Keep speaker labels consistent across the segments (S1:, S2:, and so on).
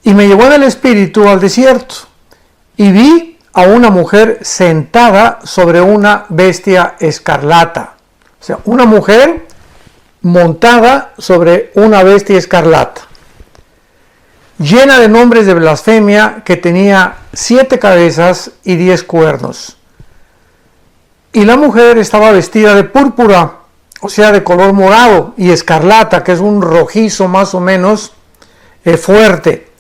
S1: Y me llevó en el espíritu al desierto, y vi a una mujer sentada sobre una bestia escarlata. O sea, una mujer montada sobre una bestia escarlata, llena de nombres de blasfemia, que tenía 7 cabezas y 10 cuernos. Y la mujer estaba vestida de púrpura, o sea, de color morado, y escarlata, que es un rojizo más o menos fuerte,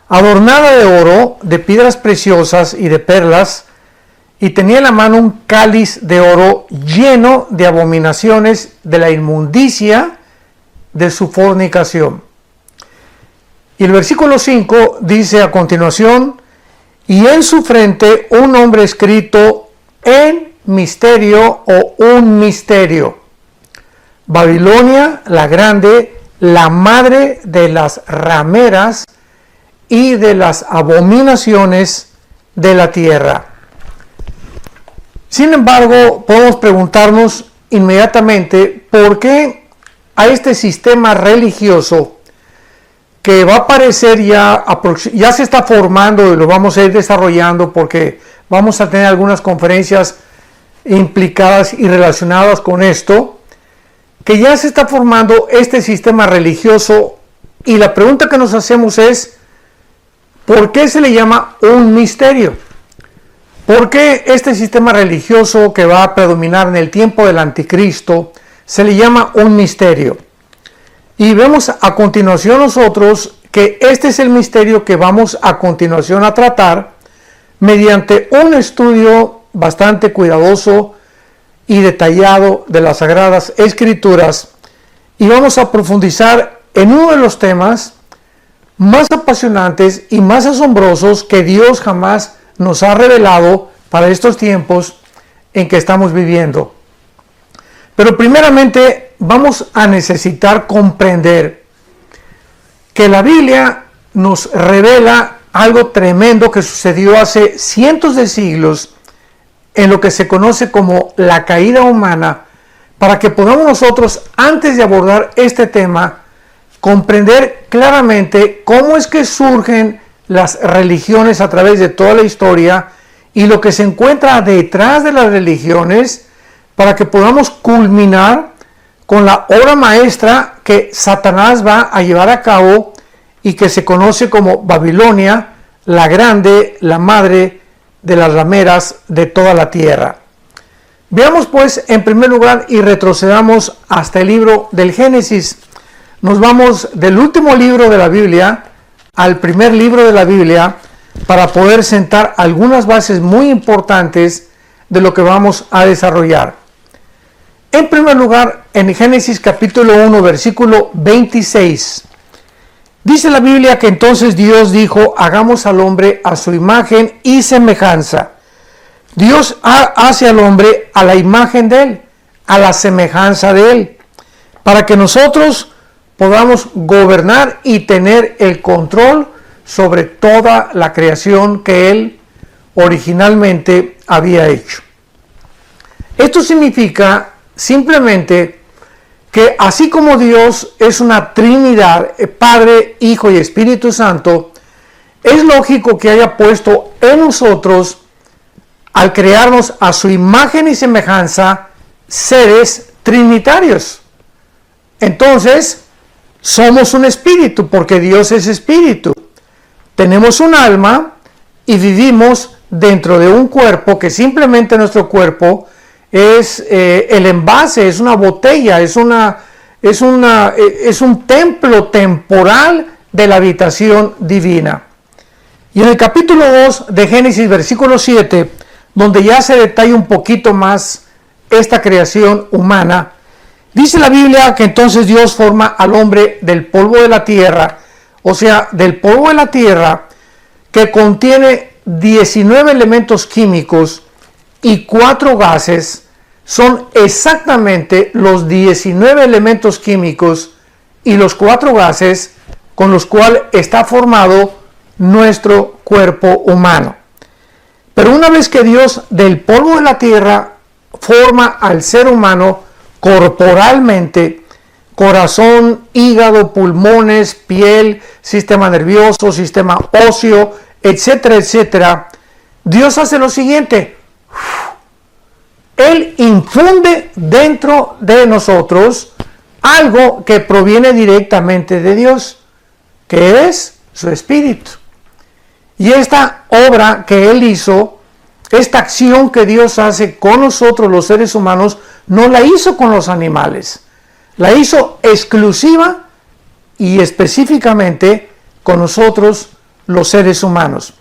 S1: adornada de oro, de piedras preciosas y de perlas, y tenía en la mano un cáliz de oro lleno de abominaciones de la inmundicia de su fornicación. Y el versículo 5 dice a continuación: y en su frente un nombre escrito en misterio o un misterio: Babilonia la grande, la madre de las rameras y de las abominaciones de la tierra. Sin embargo, podemos preguntarnos inmediatamente por qué a este sistema religioso que va a aparecer ya se está formando, y lo vamos a ir desarrollando porque vamos a tener algunas conferencias implicadas y relacionadas con esto, que ya se está formando este sistema religioso, y la pregunta que nos hacemos es: ¿por qué se le llama un misterio? ¿Por qué este sistema religioso que va a predominar en el tiempo del anticristo se le llama un misterio? Y vemos a continuación nosotros que este es el misterio que vamos a continuación a tratar mediante un estudio bastante cuidadoso y detallado de las Sagradas Escrituras, y vamos a profundizar en uno de los temas más apasionantes y más asombrosos que Dios jamás nos ha revelado para estos tiempos en que estamos viviendo. Pero primeramente vamos a necesitar comprender que la Biblia nos revela algo tremendo que sucedió hace cientos de siglos en lo que se conoce como la caída humana, para que podamos nosotros, antes de abordar este tema, comprender claramente cómo es que surgen las religiones a través de toda la historia y lo que se encuentra detrás de las religiones, para que podamos culminar con la obra maestra que Satanás va a llevar a cabo y que se conoce como Babilonia, la grande, la madre de las rameras de toda la tierra. Veamos pues en primer lugar y retrocedamos hasta el libro del Génesis. Nos vamos del último libro de la Biblia al primer libro de la Biblia para poder sentar algunas bases muy importantes de lo que vamos a desarrollar. En primer lugar, en Génesis capítulo 1, versículo 26, dice la Biblia que entonces Dios dijo: hagamos al hombre a su imagen y semejanza. Dios hace al hombre a la imagen de él, a la semejanza de él, para que nosotros podamos gobernar y tener el control sobre toda la creación que él originalmente había hecho. Esto significa simplemente que así como Dios es una Trinidad, Padre, Hijo y Espíritu Santo, es lógico que haya puesto en nosotros, al crearnos a su imagen y semejanza, seres trinitarios. Entonces, somos un espíritu, porque Dios es espíritu. Tenemos un alma y vivimos dentro de un cuerpo, que simplemente nuestro cuerpo es el envase, es una botella, es un templo temporal de la habitación divina. Y en el capítulo 2 de Génesis, versículo 7, donde ya se detalla un poquito más esta creación humana, dice la Biblia que entonces Dios forma al hombre del polvo de la tierra, o sea, del polvo de la tierra, que contiene 19 elementos químicos y 4 gases. Son exactamente los 19 elementos químicos y los 4 gases con los cuales está formado nuestro cuerpo humano. Pero una vez que Dios del polvo de la tierra forma al ser humano corporalmente, corazón, hígado, pulmones, piel, sistema nervioso, sistema óseo, etcétera, etcétera, Dios hace lo siguiente. Él infunde dentro de nosotros algo que proviene directamente de Dios, que es su Espíritu. Y esta obra que Él hizo, esta acción que Dios hace con nosotros los seres humanos, no la hizo con los animales. La hizo exclusiva y específicamente con nosotros los seres humanos.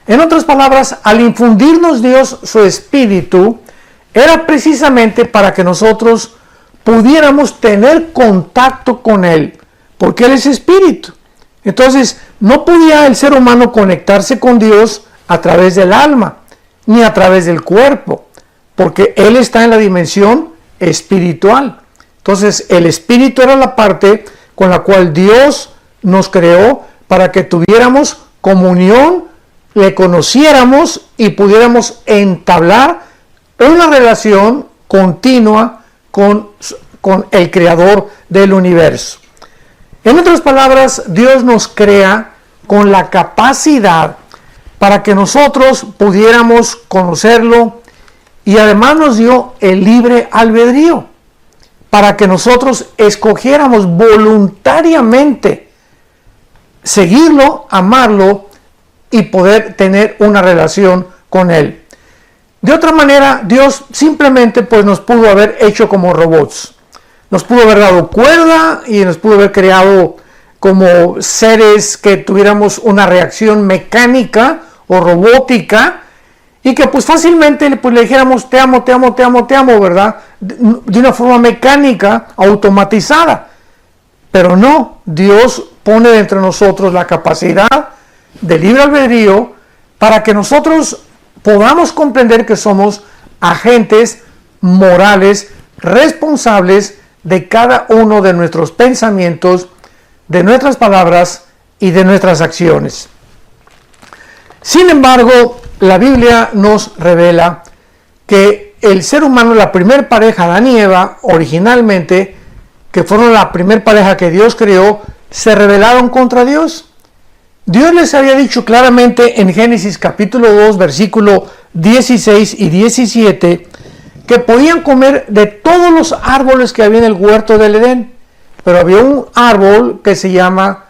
S1: En otras palabras, al infundirnos Dios su Espíritu, era precisamente para que nosotros pudiéramos tener contacto con Él, porque Él es Espíritu. Entonces, no podía el ser humano conectarse con Dios a través del alma, ni a través del cuerpo, porque Él está en la dimensión espiritual. Entonces, el Espíritu era la parte con la cual Dios nos creó para que tuviéramos comunión, le conociéramos y pudiéramos entablar una relación continua con el Creador del universo. En otras palabras, Dios nos crea con la capacidad para que nosotros pudiéramos conocerlo y además nos dio el libre albedrío para que nosotros escogiéramos voluntariamente seguirlo, amarlo y poder tener una relación con Él. De otra manera, Dios simplemente pues nos pudo haber hecho como robots. Nos pudo haber dado cuerda y nos pudo haber creado como seres que tuviéramos una reacción mecánica o robótica y que pues fácilmente pues, le dijéramos te amo, te amo, te amo, te amo, ¿verdad? De una forma mecánica, automatizada. Pero no, Dios pone dentro de nosotros la capacidad de libre albedrío para que nosotros podamos comprender que somos agentes morales responsables de cada uno de nuestros pensamientos, de nuestras palabras y de nuestras acciones. Sin embargo, la Biblia nos revela que el ser humano, la primer pareja, Adán y Eva, originalmente, que fueron la primer pareja que Dios creó, se rebelaron contra Dios. Dios les había dicho claramente en Génesis capítulo 2, versículo 16 y 17, que podían comer de todos los árboles que había en el huerto del Edén, pero había un árbol que se llama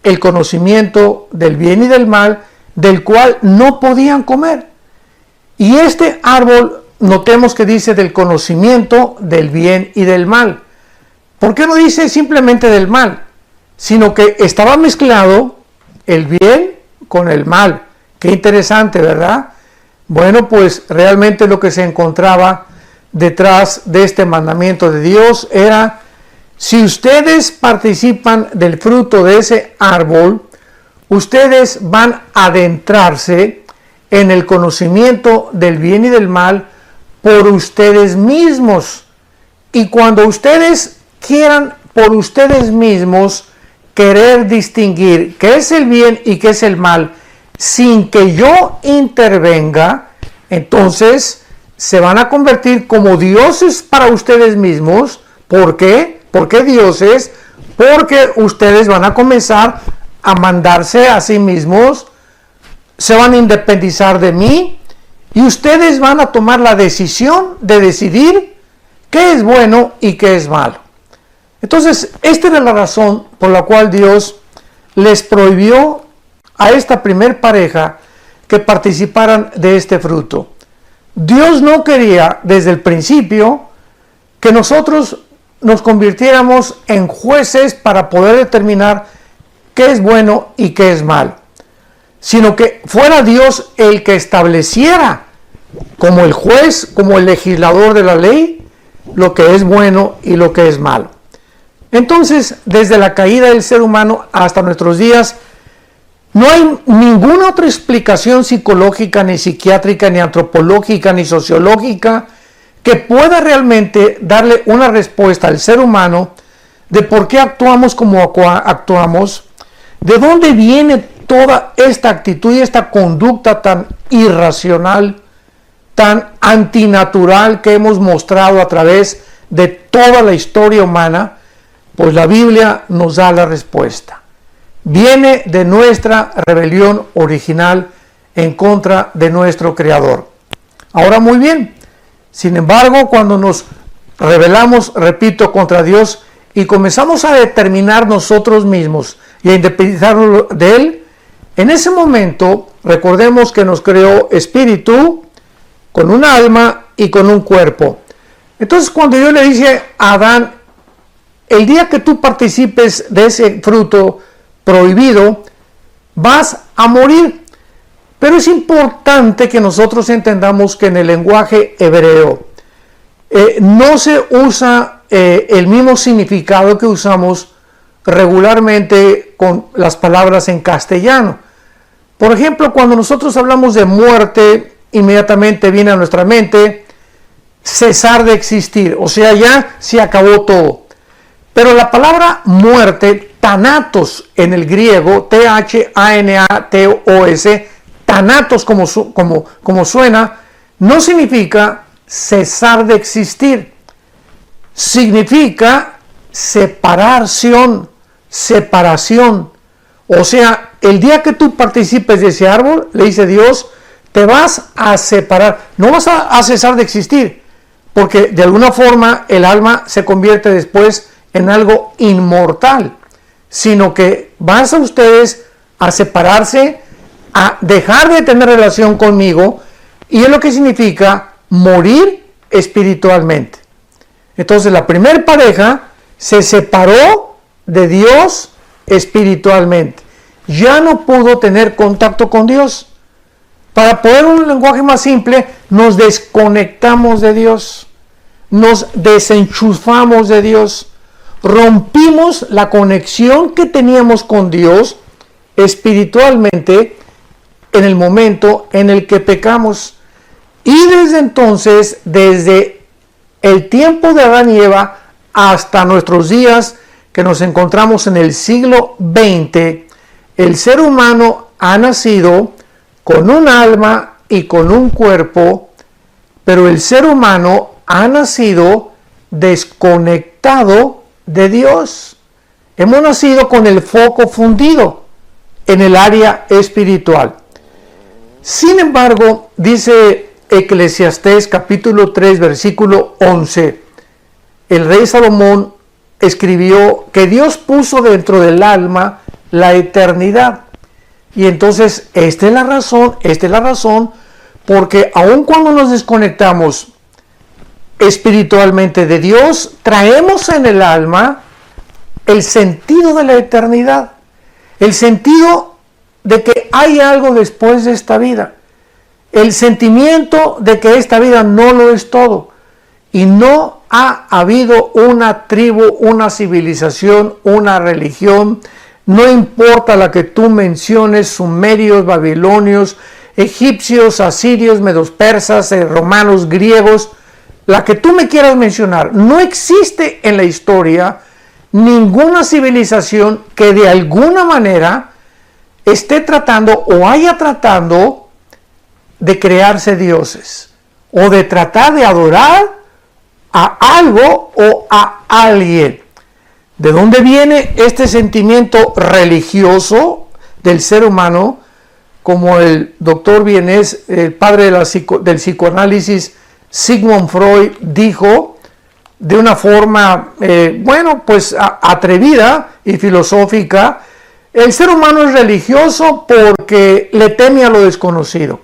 S1: el conocimiento del bien y del mal, del cual no podían comer. Y este árbol, notemos que dice del conocimiento del bien y del mal. ¿Por qué no dice simplemente del mal? Sino que estaba mezclado el bien con el mal. Qué interesante, ¿verdad? Bueno, pues realmente lo que se encontraba detrás de este mandamiento de Dios era: si ustedes participan del fruto de ese árbol, ustedes van a adentrarse en el conocimiento del bien y del mal por ustedes mismos. Y cuando ustedes quieran por ustedes mismos querer distinguir qué es el bien y qué es el mal, sin que yo intervenga, entonces se van a convertir como dioses para ustedes mismos. ¿Por qué? ¿Por qué dioses? Porque ustedes van a comenzar a mandarse a sí mismos, se van a independizar de mí y ustedes van a tomar la decisión de decidir qué es bueno y qué es malo. Entonces, esta era la razón por la cual Dios les prohibió a esta primer pareja que participaran de este fruto. Dios no quería desde el principio que nosotros nos convirtiéramos en jueces para poder determinar qué es bueno y qué es malo, sino que fuera Dios el que estableciera como el juez, como el legislador de la ley, lo que es bueno y lo que es malo. Entonces, desde la caída del ser humano hasta nuestros días, no hay ninguna otra explicación psicológica, ni psiquiátrica, ni antropológica, ni sociológica que pueda realmente darle una respuesta al ser humano de por qué actuamos como actuamos, de dónde viene toda esta actitud y esta conducta tan irracional, tan antinatural que hemos mostrado a través de toda la historia humana. Pues la Biblia nos da la respuesta. Viene de nuestra rebelión original en contra de nuestro Creador. Ahora muy bien, sin embargo, cuando nos rebelamos, repito, contra Dios y comenzamos a determinar nosotros mismos y a independizarnos de Él, en ese momento recordemos que nos creó espíritu, con un alma y con un cuerpo. Entonces cuando Dios le dice a Adán, el día que tú participes de ese fruto prohibido, vas a morir. Pero es importante que nosotros entendamos que en el lenguaje hebreo no se usa el mismo significado que usamos regularmente con las palabras en castellano. Por ejemplo, cuando nosotros hablamos de muerte, inmediatamente viene a nuestra mente cesar de existir, o sea, ya se acabó todo. Pero la palabra muerte, thanatos en el griego, T-H-A-N-A-T-O-S, thanatos como suena, no significa cesar de existir. Significa separación. O sea, el día que tú participes de ese árbol, le dice Dios, te vas a separar. No vas a cesar de existir, porque de alguna forma el alma se convierte después en algo inmortal, sino que vas a ustedes a separarse, a dejar de tener relación conmigo, y es lo que significa morir espiritualmente. Entonces la primera pareja se separó de Dios espiritualmente, ya no pudo tener contacto con Dios. Para poner un lenguaje más simple, nos desconectamos de Dios, nos desenchufamos de Dios, rompimos la conexión que teníamos con Dios espiritualmente en el momento en el que pecamos. Y desde entonces, desde el tiempo de Adán y Eva hasta nuestros días que nos encontramos en el siglo XX, el ser humano ha nacido con un alma y con un cuerpo, pero el ser humano ha nacido desconectado de Dios. Hemos nacido con el foco fundido en el área espiritual. Sin embargo, dice Eclesiastés capítulo 3 versículo 11, el rey Salomón escribió que Dios puso dentro del alma la eternidad. Y entonces esta es la razón porque aun cuando nos desconectamos espiritualmente de Dios, traemos en el alma el sentido de la eternidad, el sentido de que hay algo después de esta vida, el sentimiento de que esta vida no lo es todo y no ha habido una tribu, una civilización, una religión, no importa la que tú menciones, sumerios, babilonios, egipcios, asirios, medos persas, romanos, griegos, la que tú me quieras mencionar, no existe en la historia ninguna civilización que de alguna manera esté tratando o haya tratando de crearse dioses o de tratar de adorar a algo o a alguien. ¿De dónde viene este sentimiento religioso del ser humano? Como el doctor vienés, el padre del psicoanálisis, Sigmund Freud, dijo de una forma, atrevida y filosófica, el ser humano es religioso porque le teme a lo desconocido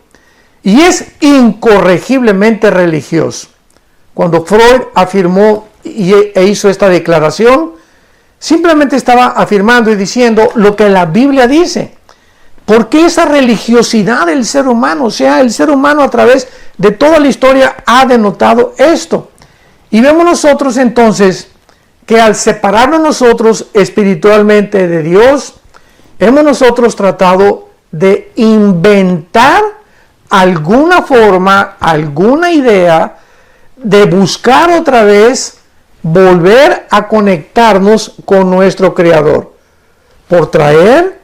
S1: y es incorregiblemente religioso. Cuando Freud afirmó e hizo esta declaración, simplemente estaba afirmando y diciendo lo que la Biblia dice. ¿Por qué esa religiosidad del ser humano? O sea, el ser humano a través de toda la historia ha denotado esto. Y vemos nosotros entonces que al separarnos nosotros espiritualmente de Dios, hemos nosotros tratado de inventar alguna forma, alguna idea de buscar otra vez volver a conectarnos con nuestro Creador, por traer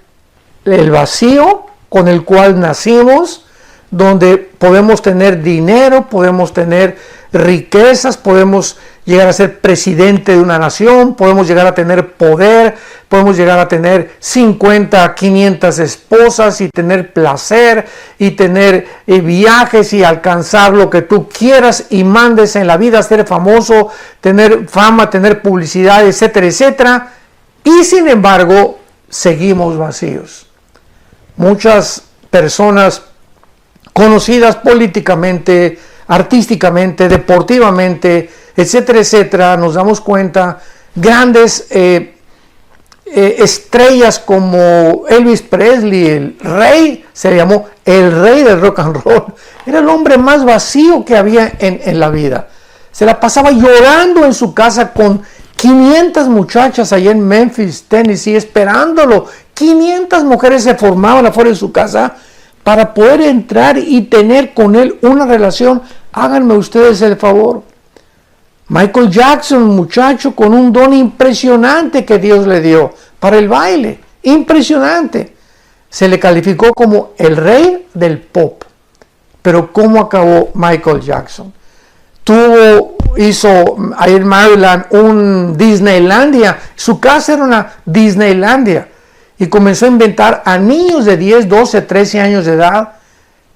S1: el vacío con el cual nacimos, donde podemos tener dinero, podemos tener riquezas, podemos llegar a ser presidente de una nación, podemos llegar a tener poder, podemos llegar a tener 50, 500 esposas y tener placer y tener viajes y alcanzar lo que tú quieras y mandes en la vida, ser famoso, tener fama, tener publicidad, etcétera, etcétera. Y sin embargo, seguimos vacíos. Muchas personas conocidas políticamente, artísticamente, deportivamente, etcétera, etcétera, nos damos cuenta, grandes estrellas como Elvis Presley, el rey, se llamó el rey del rock and roll, era el hombre más vacío que había en la vida. Se la pasaba llorando en su casa con 500 muchachas allá en Memphis, Tennessee, esperándolo. 500 mujeres se formaban afuera de su casa para poder entrar y tener con él una relación. Háganme ustedes el favor. Michael Jackson, un muchacho con un don impresionante que Dios le dio para el baile. Impresionante. Se le calificó como el rey del pop. Pero ¿cómo acabó Michael Jackson? Hizo ahí en Maryland un Disneylandia. Su casa era una Disneylandia. Y comenzó a inventar a niños de 10, 12, 13 años de edad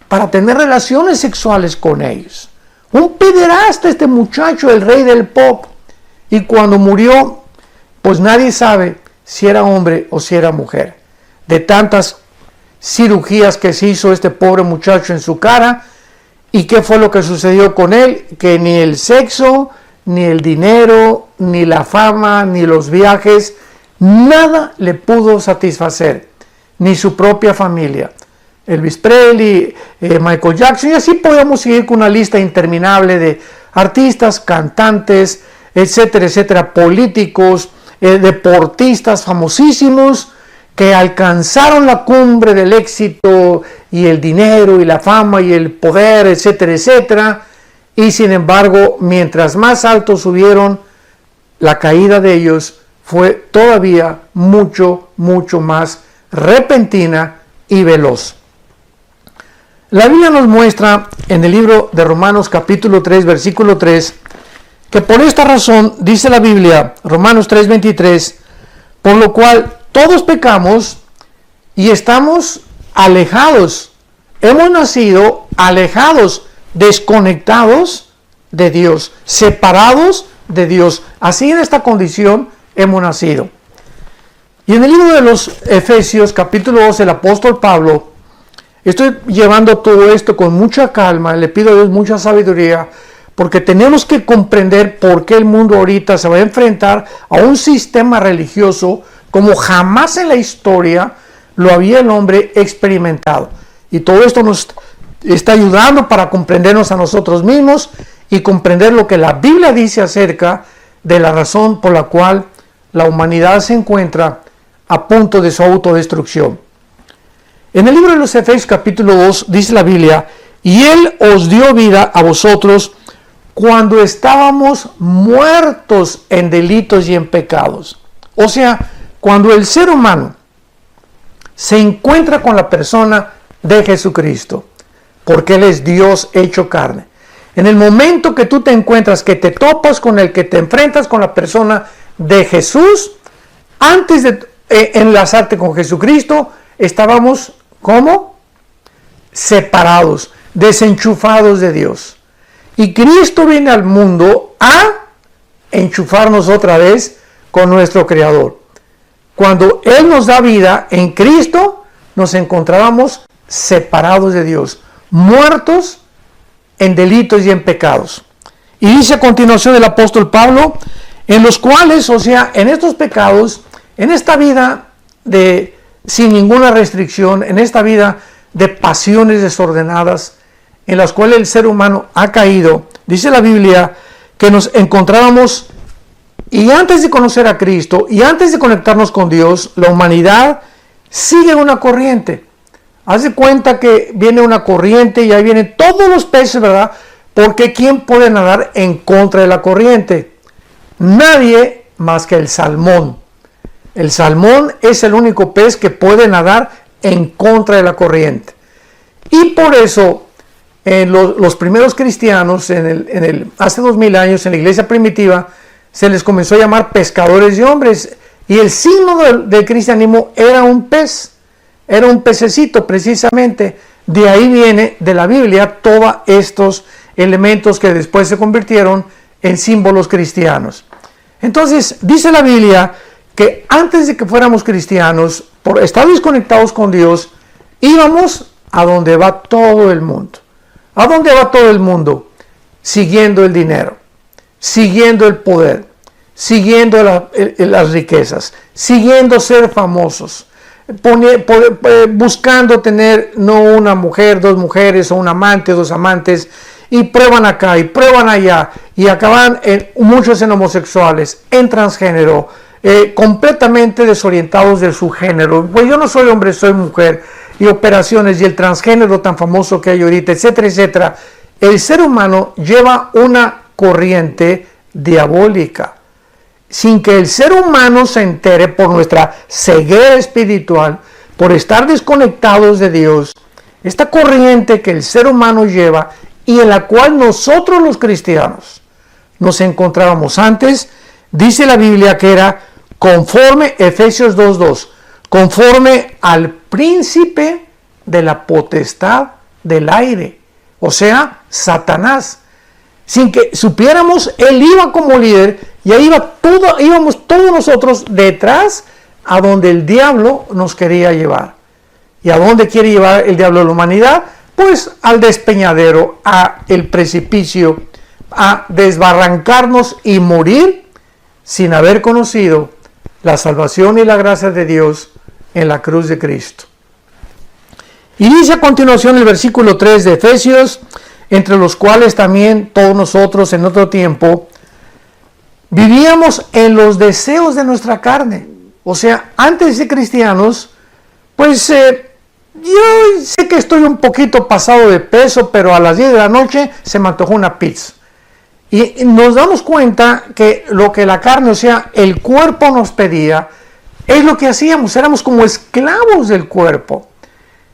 S1: para tener relaciones sexuales con ellos. Un pederasta este muchacho, el rey del pop. Y cuando murió, pues nadie sabe si era hombre o si era mujer. De tantas cirugías que se hizo este pobre muchacho en su cara. ¿Y qué fue lo que sucedió con él? Que ni el sexo, ni el dinero, ni la fama, ni los viajes, nada le pudo satisfacer, ni su propia familia. Elvis Presley, Michael Jackson, y así podemos seguir con una lista interminable de artistas, cantantes, etcétera, etcétera, políticos, deportistas famosísimos que alcanzaron la cumbre del éxito y el dinero y la fama y el poder, etcétera, etcétera, y sin embargo, mientras más alto subieron, la caída de ellos fue todavía mucho, mucho más repentina y veloz. La Biblia nos muestra en el libro de Romanos capítulo 3, versículo 3, que por esta razón, dice la Biblia, Romanos 3, 23, por lo cual todos pecamos y estamos alejados, hemos nacido alejados, desconectados de Dios, separados de Dios. Así en esta condición hemos nacido. Y en el libro de los Efesios, capítulo 12, el apóstol Pablo, estoy llevando todo esto con mucha calma, le pido a Dios mucha sabiduría, porque tenemos que comprender por qué el mundo ahorita se va a enfrentar a un sistema religioso como jamás en la historia lo había el hombre experimentado. Y todo esto nos está ayudando para comprendernos a nosotros mismos y comprender lo que la Biblia dice acerca de la razón por la cual la humanidad se encuentra a punto de su autodestrucción. En el libro de los Efesios capítulo 2 dice la Biblia, y Él os dio vida a vosotros cuando estábamos muertos en delitos y en pecados. O sea, cuando el ser humano se encuentra con la persona de Jesucristo, porque Él es Dios hecho carne. En el momento que tú te encuentras, que te topas con el que te enfrentas con la persona de Jesús, antes de enlazarte con Jesucristo, estábamos, ¿cómo? Separados, desenchufados de Dios. Y Cristo viene al mundo a enchufarnos otra vez con nuestro Creador. Cuando Él nos da vida en Cristo, nos encontrábamos separados de Dios, muertos en delitos y en pecados. Y dice a continuación el apóstol Pablo, en los cuales, o sea, en estos pecados, en esta vida sin ninguna restricción, en esta vida de pasiones desordenadas, en las cuales el ser humano ha caído, dice la Biblia que nos encontrábamos, y antes de conocer a Cristo, y antes de conectarnos con Dios, la humanidad sigue una corriente. Haz de cuenta que viene una corriente y ahí vienen todos los peces, ¿verdad? Porque ¿quién puede nadar en contra de la corriente? Nadie más que el salmón. El salmón es el único pez que puede nadar en contra de la corriente. Y por eso los primeros cristianos, hace 2000 años, en la iglesia primitiva, se les comenzó a llamar pescadores de hombres. Y el signo del cristianismo era un pez, era un pececito precisamente. De ahí viene de la Biblia todos estos elementos que después se convirtieron en símbolos cristianos. Entonces, dice la Biblia que antes de que fuéramos cristianos, por estar desconectados con Dios, íbamos a donde va todo el mundo. ¿A dónde va todo el mundo? Siguiendo el dinero, siguiendo el poder, siguiendo las riquezas, siguiendo ser famosos, buscando tener no una mujer, dos mujeres o un amante, dos amantes, y prueban acá y prueban allá y acaban muchos en homosexuales, en transgénero, completamente desorientados de su género. Pues yo no soy hombre, soy mujer, y operaciones y el transgénero tan famoso que hay ahorita, etcétera, etcétera. El ser humano lleva una corriente diabólica. Sin que el ser humano se entere, por nuestra ceguera espiritual, por estar desconectados de Dios, esta corriente que el ser humano lleva y en la cual nosotros los cristianos nos encontrábamos antes, dice la Biblia que era conforme, Efesios 2:2, conforme al príncipe de la potestad del aire, o sea, Satanás. Sin que supiéramos, él iba como líder y ahí íbamos todos nosotros detrás a donde el diablo nos quería llevar. ¿Y a dónde quiere llevar el diablo a la humanidad? Pues al despeñadero, al precipicio, a desbarrancarnos y morir sin haber conocido la salvación y la gracia de Dios en la cruz de Cristo. Y dice a continuación el versículo 3 de Efesios, entre los cuales también todos nosotros en otro tiempo vivíamos en los deseos de nuestra carne. O sea, antes de ser cristianos, pues yo sé que estoy un poquito pasado de peso, pero a las 10 de la noche se me antojó una pizza. Y nos damos cuenta que lo que la carne, o sea, el cuerpo nos pedía, es lo que hacíamos, éramos como esclavos del cuerpo.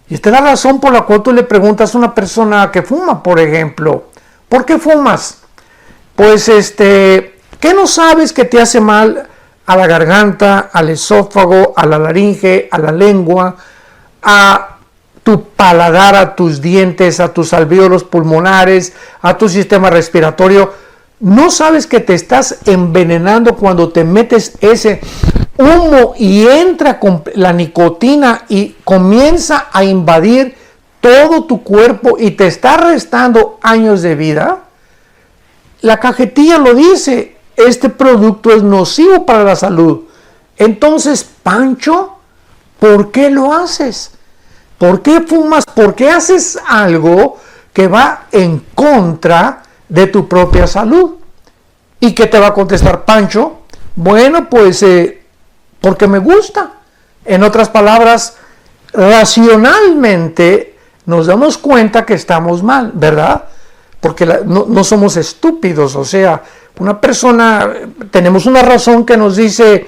S1: Y esta es la razón por la cual tú le preguntas a una persona que fuma, por ejemplo, ¿por qué fumas? Pues, ¿qué no sabes que te hace mal a la garganta, al esófago, a la laringe, a la lengua, a tu paladar, a tus dientes, a tus alvéolos pulmonares, a tu sistema respiratorio? ¿No sabes que te estás envenenando cuando te metes ese humo y entra con la nicotina y comienza a invadir todo tu cuerpo y te está restando años de vida? La cajetilla lo dice, este producto es nocivo para la salud. Entonces, Pancho, ¿por qué lo haces? ¿Por qué fumas? ¿Por qué haces algo que va en contra de tu propia salud? ¿Y qué te va a contestar Pancho? Bueno, pues porque me gusta. En otras palabras, racionalmente nos damos cuenta que estamos mal, ¿verdad? Porque no somos estúpidos. O sea, una persona, tenemos una razón que nos dice,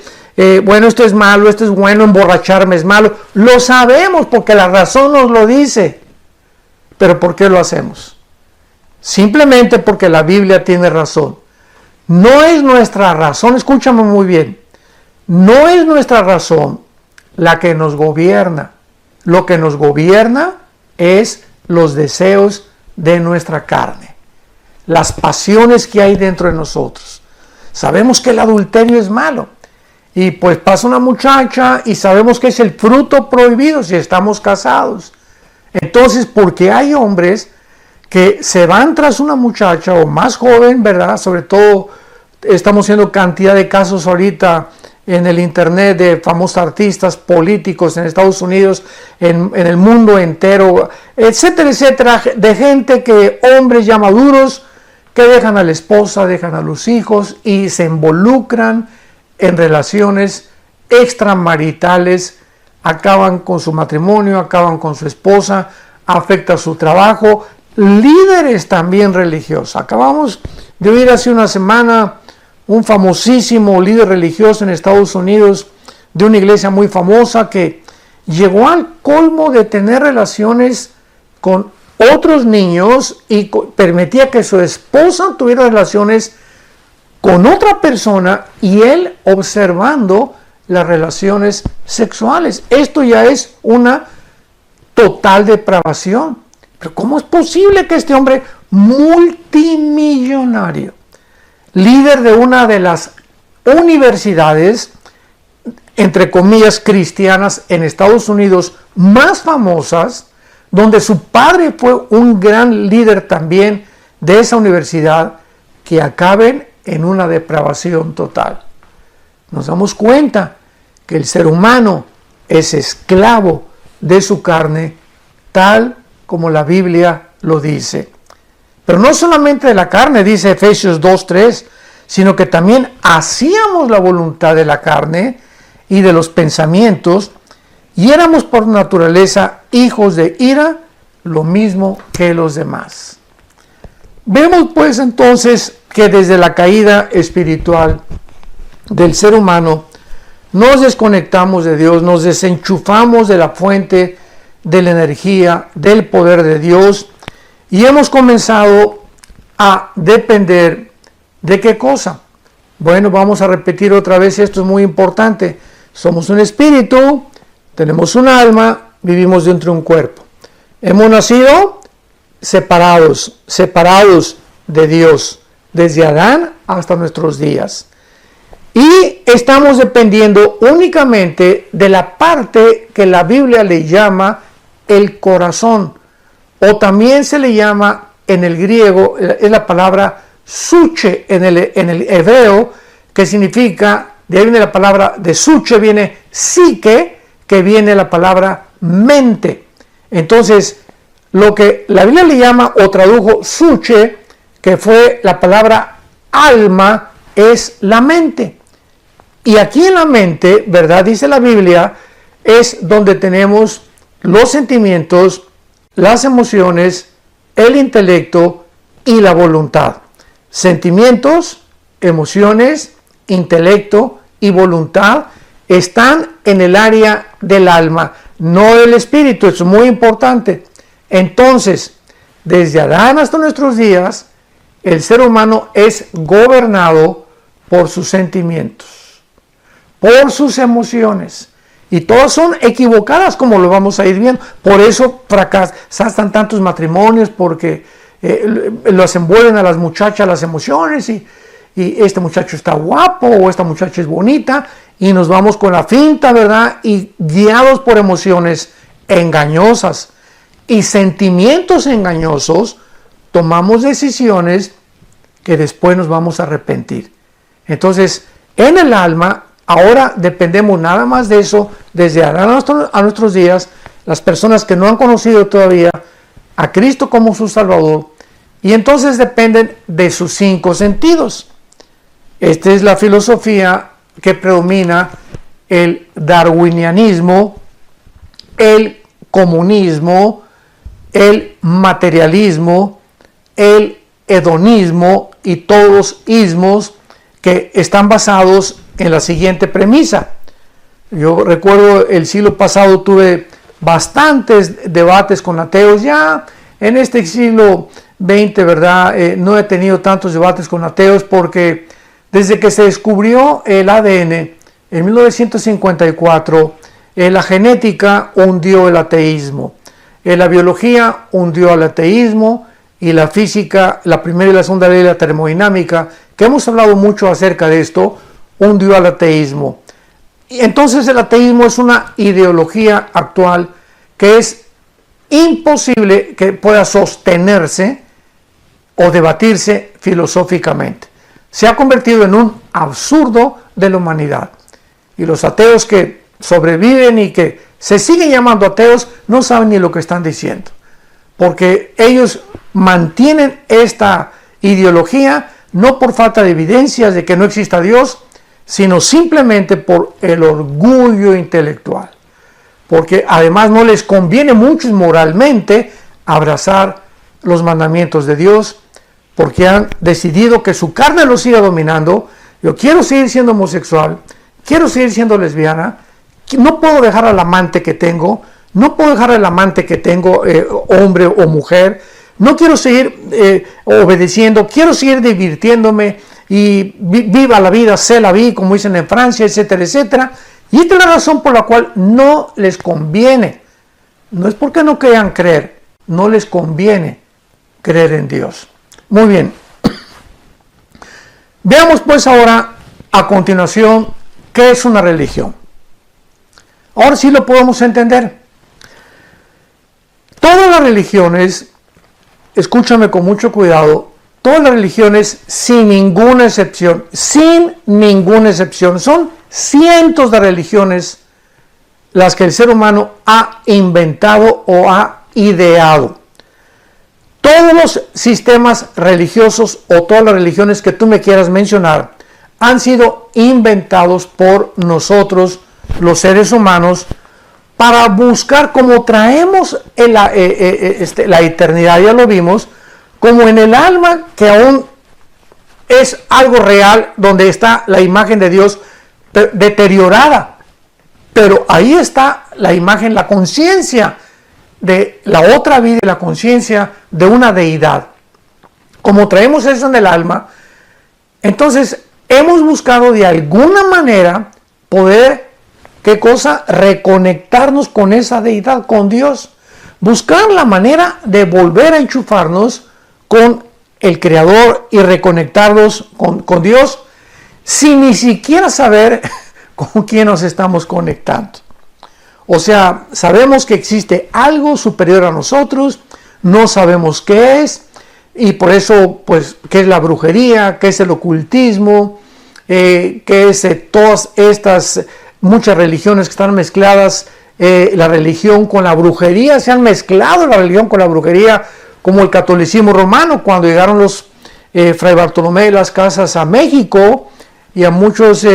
S1: bueno, esto es malo, esto es bueno, emborracharme es malo. Lo sabemos porque la razón nos lo dice. Pero ¿por qué lo hacemos? Simplemente porque la Biblia tiene razón. No es nuestra razón, escúchame muy bien, no es nuestra razón la que nos gobierna. Lo que nos gobierna es los deseos de nuestra carne, las pasiones que hay dentro de nosotros. Sabemos que el adulterio es malo y pues pasa una muchacha y sabemos que es el fruto prohibido si estamos casados. Entonces, porque hay hombres que se van tras una muchacha o más joven, ¿verdad? Sobre todo estamos viendo cantidad de casos ahorita en el internet de famosos artistas políticos en Estados Unidos, en el mundo entero, etcétera, etcétera, de gente que, hombres ya maduros, que dejan a la esposa, dejan a los hijos y se involucran en relaciones extramaritales, acaban con su matrimonio, acaban con su esposa, afecta su trabajo. Líderes también religiosos. Acabamos de oír hace una semana un famosísimo líder religioso en Estados Unidos de una iglesia muy famosa que llegó al colmo de tener relaciones con otros niños y permitía que su esposa tuviera relaciones con otra persona y él observando las relaciones sexuales. Esto ya es una total depravación. Pero ¿cómo es posible que este hombre multimillonario, líder de una de las universidades, entre comillas, cristianas en Estados Unidos más famosas, donde su padre fue un gran líder también de esa universidad, que acaben en una depravación total? Nos damos cuenta que el ser humano es esclavo de su carne, tal como la Biblia lo dice. Pero no solamente de la carne, dice Efesios 2:3, sino que también hacíamos la voluntad de la carne y de los pensamientos, y éramos por naturaleza hijos de ira, lo mismo que los demás. Vemos pues entonces que desde la caída espiritual del ser humano nos desconectamos de Dios, nos desenchufamos de la fuente de la energía, del poder de Dios, y hemos comenzado a depender de ¿qué cosa? Bueno, vamos a repetir otra vez, esto es muy importante. Somos un espíritu, tenemos un alma, vivimos dentro de un cuerpo. Hemos nacido separados de Dios, desde Adán hasta nuestros días. Y estamos dependiendo únicamente de la parte que la Biblia le llama el corazón, o también se le llama en el griego, es la palabra suche en el hebreo, que significa, de ahí viene la palabra de suche, viene psique, que viene la palabra mente. Entonces, lo que la Biblia le llama o tradujo suche, que fue la palabra alma, es la mente. Y aquí en la mente, ¿verdad? Dice la Biblia, es donde tenemos los sentimientos, las emociones, el intelecto y la voluntad. Sentimientos, emociones, intelecto y voluntad están en el área del alma, no del espíritu. Eso es muy importante. Entonces, desde Adán hasta nuestros días, el ser humano es gobernado por sus sentimientos, por sus emociones, y todas son equivocadas, como lo vamos a ir viendo. Por eso fracasan tantos matrimonios, porque los envuelven a las muchachas las emociones, y este muchacho está guapo o esta muchacha es bonita, y nos vamos con la finta, ¿verdad? Y guiados por emociones engañosas y sentimientos engañosos, tomamos decisiones que después nos vamos a arrepentir. Entonces, en el alma, ahora dependemos nada más de eso, desde Adán a nuestros días, las personas que no han conocido todavía a Cristo como su Salvador, y entonces dependen de sus 5 sentidos. Esta es la filosofía que predomina: el darwinianismo, el comunismo, el materialismo, el hedonismo y todos los ismos, que están basados en la siguiente premisa. Yo recuerdo el siglo pasado tuve bastantes debates con ateos. Ya en este siglo XX, ¿verdad? No he tenido tantos debates con ateos, porque desde que se descubrió el ADN en 1954, la genética hundió el ateísmo, la biología hundió al ateísmo, y la física, la primera y la segunda ley de la termodinámica, que hemos hablado mucho acerca de esto, hundió al ateísmo. Y entonces el ateísmo es una ideología actual que es imposible que pueda sostenerse o debatirse filosóficamente. Se ha convertido en un absurdo de la humanidad. Y los ateos que sobreviven y que se siguen llamando ateos no saben ni lo que están diciendo, porque ellos mantienen esta ideología no por falta de evidencias de que no exista Dios, sino simplemente por el orgullo intelectual, porque además no les conviene mucho moralmente abrazar los mandamientos de Dios, porque han decidido que su carne los siga dominando. Yo quiero seguir siendo homosexual, quiero seguir siendo lesbiana, no puedo dejar al amante que tengo, no puedo dejar el amante que tengo, hombre o mujer, no quiero seguir obedeciendo, quiero seguir divirtiéndome y viva la vida, sé la vida, como dicen en Francia, etcétera, etcétera. Y esta es la razón por la cual no les conviene. No es porque no quieran creer, no les conviene creer en Dios. Muy bien. Veamos pues ahora a continuación qué es una religión. Ahora sí lo podemos entender. Todas las religiones, escúchame con mucho cuidado, todas las religiones sin ninguna excepción, son cientos de religiones las que el ser humano ha inventado o ha ideado. Todos los sistemas religiosos o todas las religiones que tú me quieras mencionar han sido inventados por nosotros, los seres humanos, para buscar, como traemos la eternidad, ya lo vimos, como en el alma, que aún es algo real, donde está la imagen de Dios deteriorada, pero ahí está la imagen, la conciencia de la otra vida y la conciencia de una deidad. Como traemos eso en el alma, entonces hemos buscado de alguna manera poder, ¿qué cosa? Reconectarnos con esa deidad, con Dios. Buscar la manera de volver a enchufarnos con el Creador y reconectarnos con Dios sin ni siquiera saber con quién nos estamos conectando. O sea, sabemos que existe algo superior a nosotros, no sabemos qué es, y por eso, pues, qué es la brujería, qué es el ocultismo, qué es todas estas muchas religiones que están mezcladas, la religión con la brujería, se han mezclado la religión con la brujería, como el catolicismo romano, cuando llegaron los Fray Bartolomé de las Casas a México y a muchas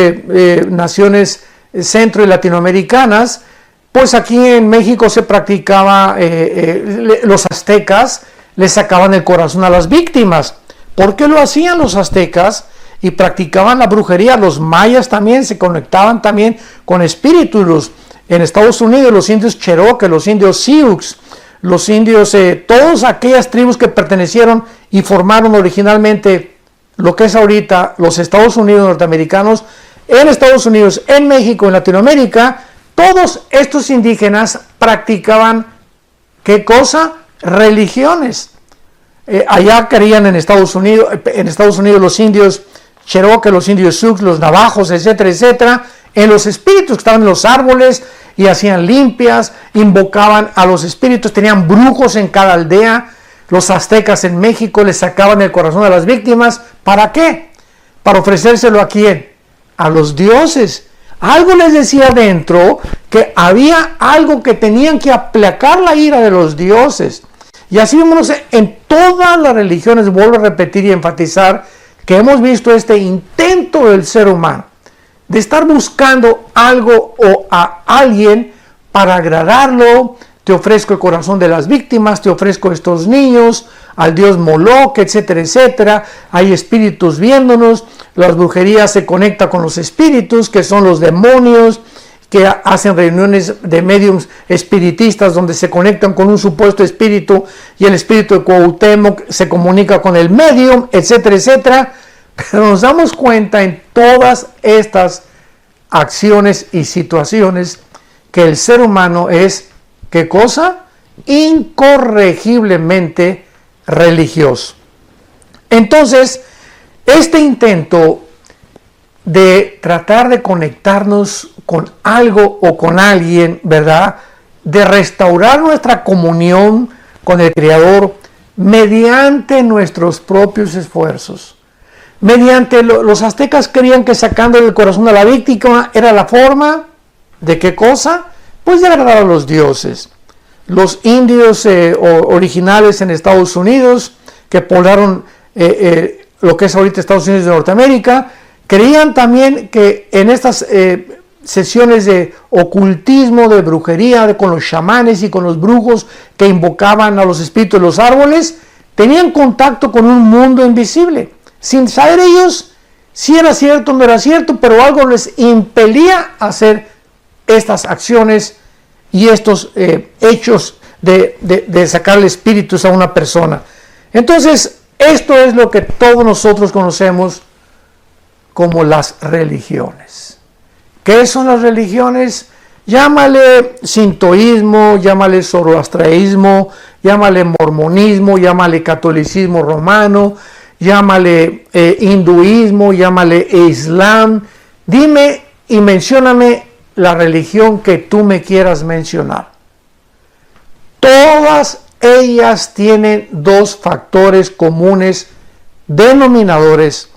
S1: naciones centro y latinoamericanas. Pues aquí en México se practicaba, los aztecas le sacaban el corazón a las víctimas. ¿Por qué lo hacían los aztecas? Y practicaban la brujería. Los mayas también se conectaban también con espíritus. En Estados Unidos los indios Cherokee, los indios Sioux, los indios, todas aquellas tribus que pertenecieron y formaron originalmente lo que es ahorita los Estados Unidos norteamericanos, en Estados Unidos, en México, en Latinoamérica. Todos estos indígenas practicaban, ¿qué cosa? Religiones. Allá creían en Estados Unidos los indios Cherokee, los indios Sioux, los navajos, etcétera, etcétera, en los espíritus que estaban en los árboles y hacían limpias, invocaban a los espíritus, tenían brujos en cada aldea. Los aztecas en México les sacaban el corazón a las víctimas. ¿Para qué? Para ofrecérselo a ¿quién? A los dioses. Algo les decía dentro que había algo que tenían que aplacar la ira de los dioses. Y así vemos en todas las religiones, vuelvo a repetir y enfatizar, que hemos visto este intento del ser humano de estar buscando algo o a alguien para agradarlo. Te ofrezco el corazón de las víctimas, te ofrezco estos niños, al dios Moloch, etcétera, etcétera. Hay espíritus viéndonos. Las brujerías se conecta con los espíritus, que son los demonios, que hacen reuniones de mediums espiritistas donde se conectan con un supuesto espíritu y el espíritu de Cuauhtémoc se comunica con el medium, etcétera, etcétera. Pero nos damos cuenta en todas estas acciones y situaciones que el ser humano es, ¿qué cosa? Incorregiblemente religioso. Entonces, este intento de tratar de conectarnos con algo o con alguien, ¿verdad? De restaurar nuestra comunión con el Creador mediante nuestros propios esfuerzos. Los aztecas creían que sacándole el corazón a la víctima era la forma de ¿qué cosa? Pues de agradar a los dioses. Los indios originales en Estados Unidos, que poblaron lo que es ahorita Estados Unidos de Norteamérica, creían también que en estas sesiones de ocultismo, de brujería, con los chamanes y con los brujos que invocaban a los espíritus de los árboles, tenían contacto con un mundo invisible, sin saber ellos si era cierto o no era cierto, pero algo les impelía a hacer estas acciones y estos hechos de sacarle espíritus a una persona. Entonces, esto es lo que todos nosotros conocemos como las religiones. ¿Qué son las religiones? Llámale sintoísmo, llámale zoroastraísmo, llámale mormonismo, llámale catolicismo romano, llámale hinduismo, llámale islam. Dime y mencióname la religión que tú me quieras mencionar. Todas ellas tienen dos factores comunes denominadores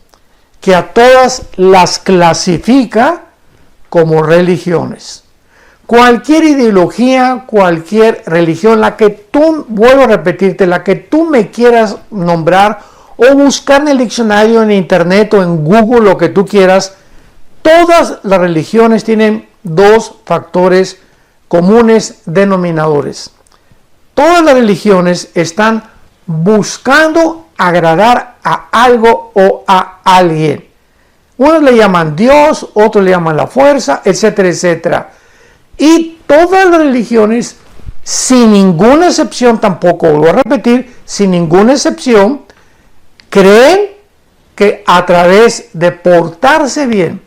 S1: que a todas las clasifica como religiones. Cualquier ideología, cualquier religión, la que tú, vuelvo a repetirte, la que tú me quieras nombrar o buscar en el diccionario, en internet o en Google, lo que tú quieras, todas las religiones tienen dos factores comunes denominadores. Todas las religiones están buscando agradar a algo o a alguien. Unos le llaman Dios, otros le llaman la fuerza, etcétera, etcétera. Y todas las religiones, sin ninguna excepción tampoco, vuelvo a repetir, sin ninguna excepción, creen que a través de portarse bien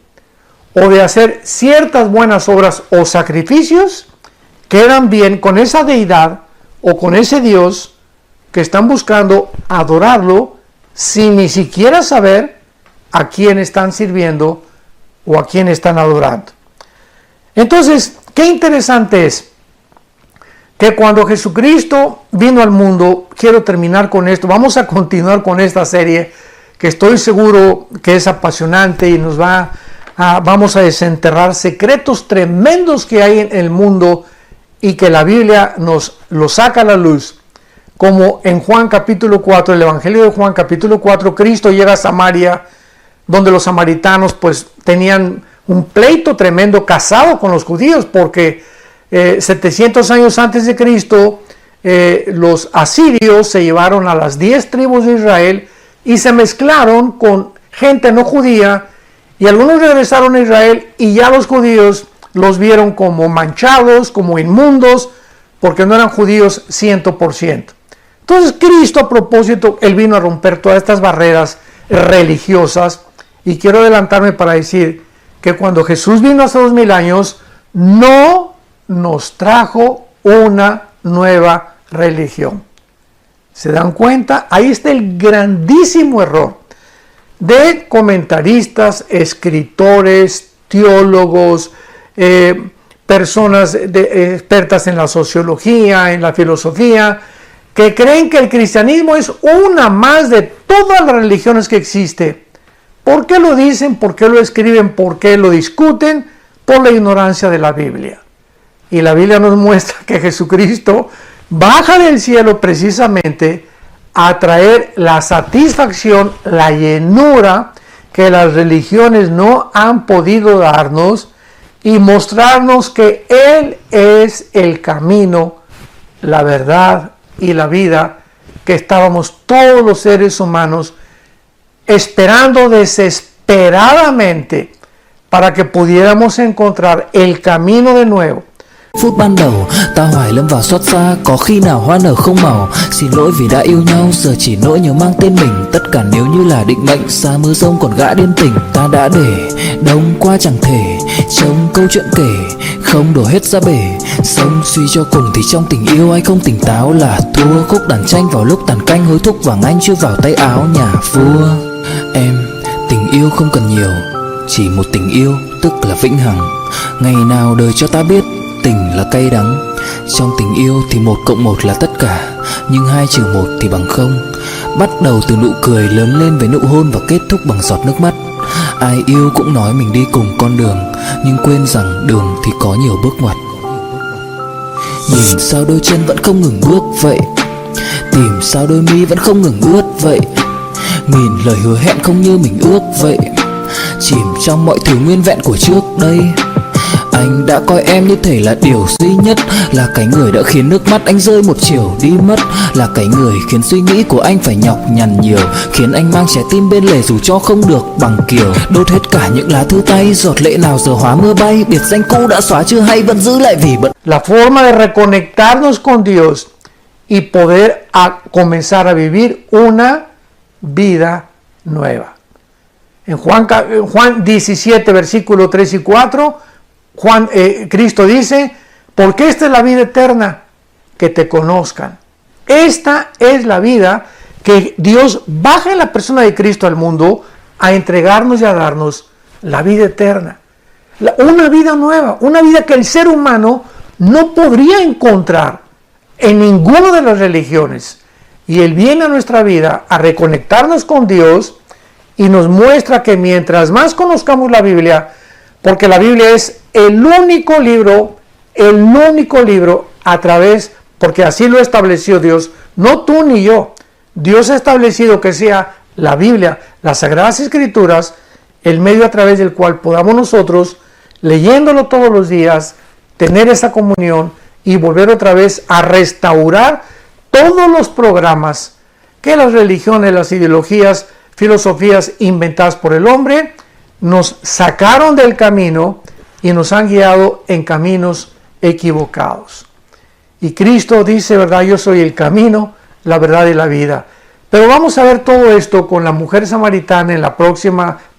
S1: o de hacer ciertas buenas obras o sacrificios, quedan bien con esa deidad o con ese Dios que están buscando adorarlo sin ni siquiera saber a quién están sirviendo o a quién están adorando. Entonces, qué interesante es que cuando Jesucristo vino al mundo, quiero terminar con esto, vamos a continuar con esta serie que estoy seguro que es apasionante y vamos a desenterrar secretos tremendos que hay en el mundo y que la Biblia nos lo saca a la luz. Como en Juan capítulo 4, el Evangelio de Juan capítulo 4, Cristo llega a Samaria, donde los samaritanos pues tenían un pleito tremendo casado con los judíos, porque 700 años antes de Cristo los asirios se llevaron a las 10 tribus de Israel y se mezclaron con gente no judía, y algunos regresaron a Israel y ya los judíos los vieron como manchados, como inmundos, porque no eran judíos 100%. Entonces Cristo, a propósito, Él vino a romper todas estas barreras religiosas, y quiero adelantarme para decir que cuando Jesús vino hace 2000 años, no nos trajo una nueva religión. ¿Se dan cuenta? Ahí está el grandísimo error de comentaristas, escritores, teólogos, personas expertas en la sociología, en la filosofía, que creen que el cristianismo es una más de todas las religiones que existen. ¿Por qué lo dicen? ¿Por qué lo escriben? ¿Por qué lo discuten? Por la ignorancia de la Biblia. Y la Biblia nos muestra que Jesucristo baja del cielo precisamente a traer la satisfacción, la llenura que las religiones no han podido darnos, y mostrarnos que Él es el camino, la verdad y la vida, que estábamos todos los seres humanos esperando desesperadamente para que pudiéramos encontrar el camino de nuevo.
S2: Phút ban đầu ta hoài lâm vào xót xa, có khi nào hoa nở không màu. Xin lỗi vì đã yêu nhau, giờ chỉ nỗi nhớ mang tên mình. Tất cả nếu như là định mệnh, xa mưa rông còn gã điên tình. Ta đã để đông qua chẳng thể trông câu chuyện kể, không đổ hết ra bể. Sống suy cho cùng thì trong tình yêu ai không tỉnh táo là thua. Khúc đàn tranh vào lúc tàn canh, hối thúc vàng anh chưa vào tay áo nhà vua. Em, tình yêu không cần nhiều, chỉ một tình yêu tức là vĩnh hằng. Ngày nào đời cho ta biết tình là cay đắng. Trong tình yêu thì 1 cộng 1 là tất cả, nhưng 2 trừ 1 thì bằng không. Bắt đầu từ nụ cười, lớn lên với nụ hôn và kết thúc bằng giọt nước mắt. Ai yêu cũng nói mình đi cùng con đường, nhưng quên rằng đường thì có nhiều bước ngoặt. Nhìn sao đôi chân vẫn không ngừng bước vậy, tìm sao đôi mi vẫn không ngừng ướt vậy. Nghìn lời hứa hẹn không như mình ước vậy, chìm trong mọi thứ nguyên vẹn của trước đây. Anh đã coi em như thể là điều duy nhất, là cái người đã khiến nước mắt anh rơi một chiều đi mất, là cái người khiến suy nghĩ của anh phải nhọc nhằn nhiều, khiến anh mang trái tim bên lề dù cho không được bằng kiều. Đốt hết cả những lá thư tay, giọt lệ nào giờ hóa mưa bay, biệt danh cũ đã xóa chưa hay vẫn giữ lại vì bận.
S1: La forma de reconectarnos con Dios y poder comenzar a vivir una vida nueva. En Juan 17, versículos 3 y 4, Cristo dice, porque esta es la vida eterna, que te conozcan. Esta es la vida que Dios baja en la persona de Cristo al mundo a entregarnos y a darnos la vida eterna. Una vida nueva, una vida que el ser humano no podría encontrar en ninguna de las religiones. Y Él viene a nuestra vida a reconectarnos con Dios y nos muestra que mientras más conozcamos la Biblia, porque la Biblia es el único libro a través, porque así lo estableció Dios, no tú ni yo. Dios ha establecido que sea la Biblia, las Sagradas Escrituras, el medio a través del cual podamos nosotros, leyéndolo todos los días, tener esa comunión y volver otra vez a restaurar todos los programas que las religiones, las ideologías, filosofías inventadas por el hombre nos sacaron del camino y nos han guiado en caminos equivocados. Y Cristo dice, ¿verdad? Yo soy el camino, la verdad y la vida. Pero vamos a ver todo esto con la mujer samaritana en el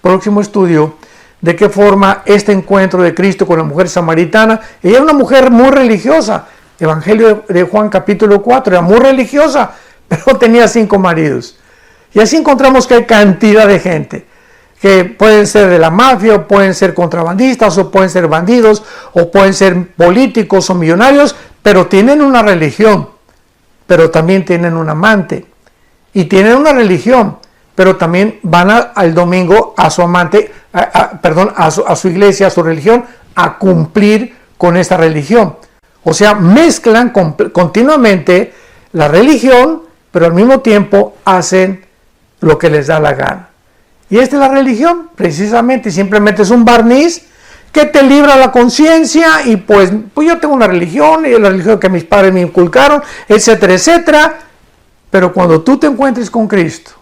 S1: próximo estudio, de qué forma este encuentro de Cristo con la mujer samaritana. Ella era una mujer muy religiosa. Evangelio de Juan capítulo 4, era muy religiosa, pero tenía 5 maridos. Y así encontramos que hay cantidad de gente que pueden ser de la mafia, o pueden ser contrabandistas, o pueden ser bandidos, o pueden ser políticos o millonarios, pero tienen una religión, pero también tienen un amante. Y tienen una religión, pero también van al domingo a su amante, a su iglesia, a su religión, a cumplir con esta religión. O sea, mezclan continuamente la religión, pero al mismo tiempo hacen lo que les da la gana. Y esta es la religión, precisamente, simplemente es un barniz que te libra la conciencia y pues yo tengo una religión, y la religión que mis padres me inculcaron, etcétera, etcétera. Pero cuando tú te encuentres con Cristo,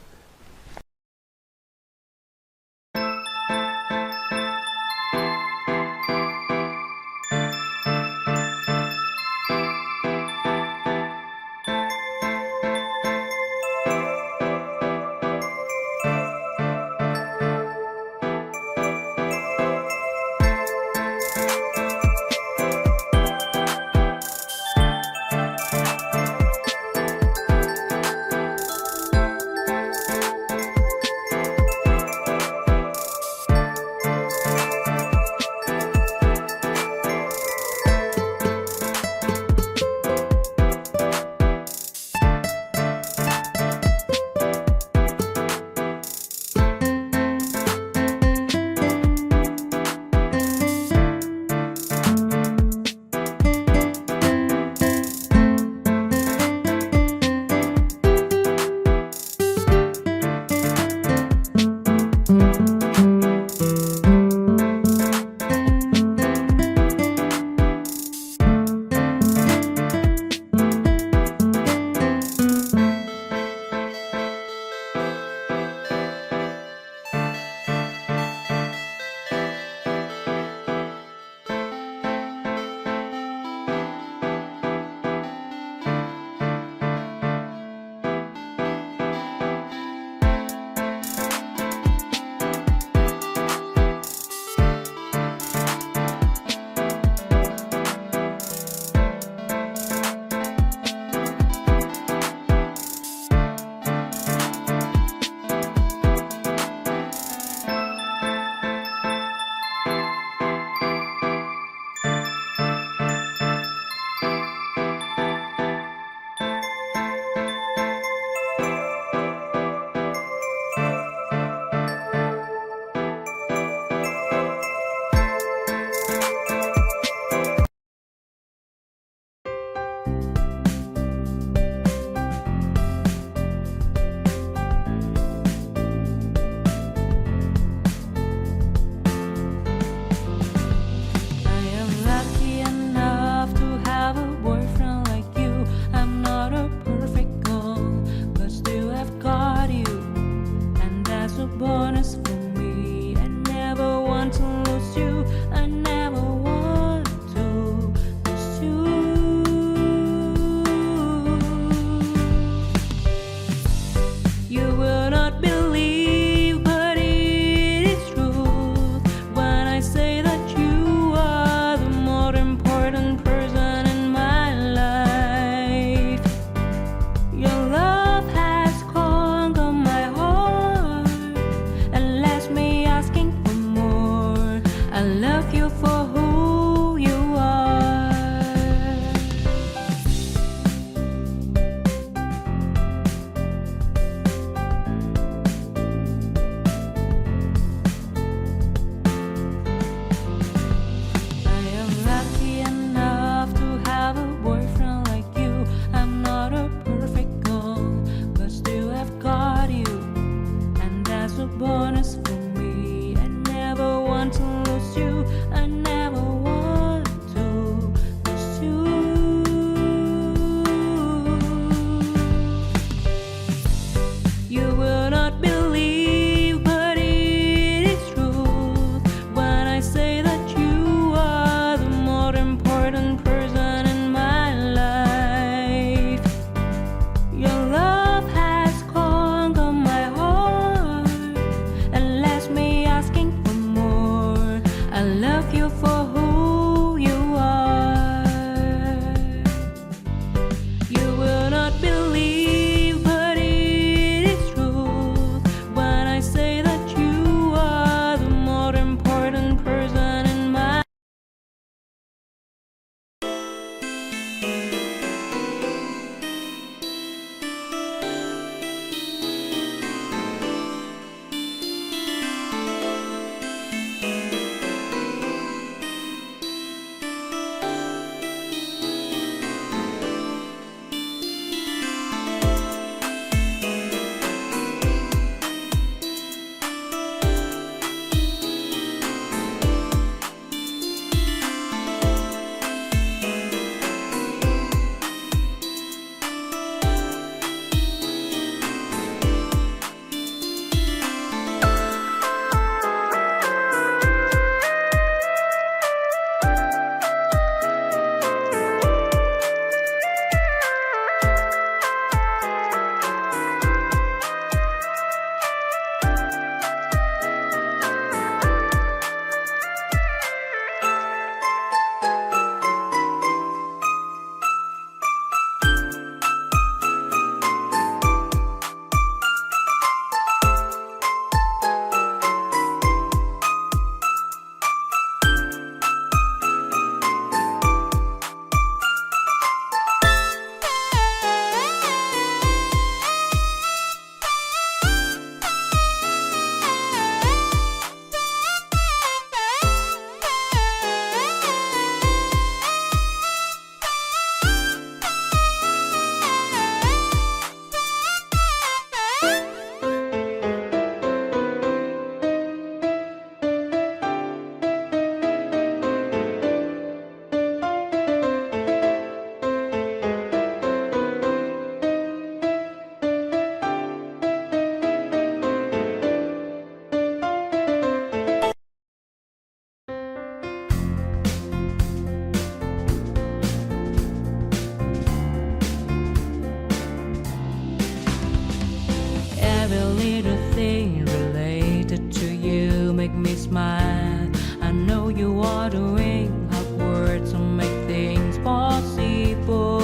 S3: make me smile. I know you are doing hard work to make things possible.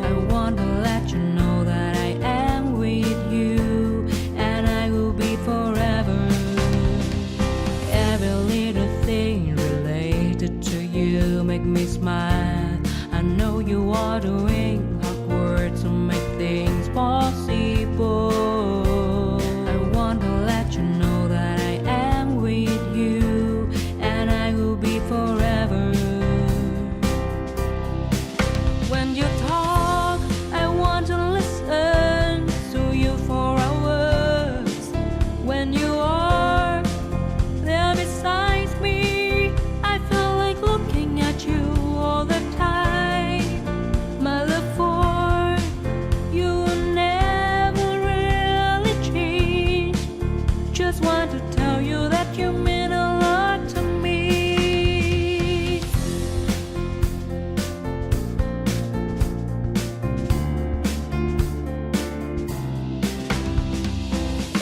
S3: I want to let you know that I am with you, and I will be forever. Every little thing related to you make me smile. I know you are doing hard work to make things possible. I want to let you know that I am with you, and I will be forever. When you talk, I want to listen to you for hours. When you are there beside me, I feel like looking at you all the time. My love for you will never really change. Just want to tell you that you mean a lot to me.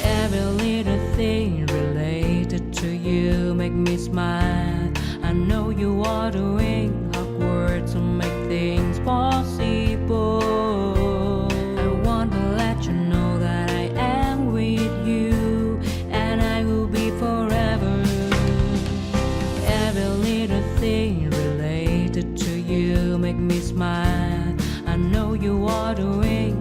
S3: Every little thing related to you make me smile. I know you are doing hard work to make things possible. I want to let you know that I am with you, and I will be forever. Every little thing related to you make me smile. I know you are doing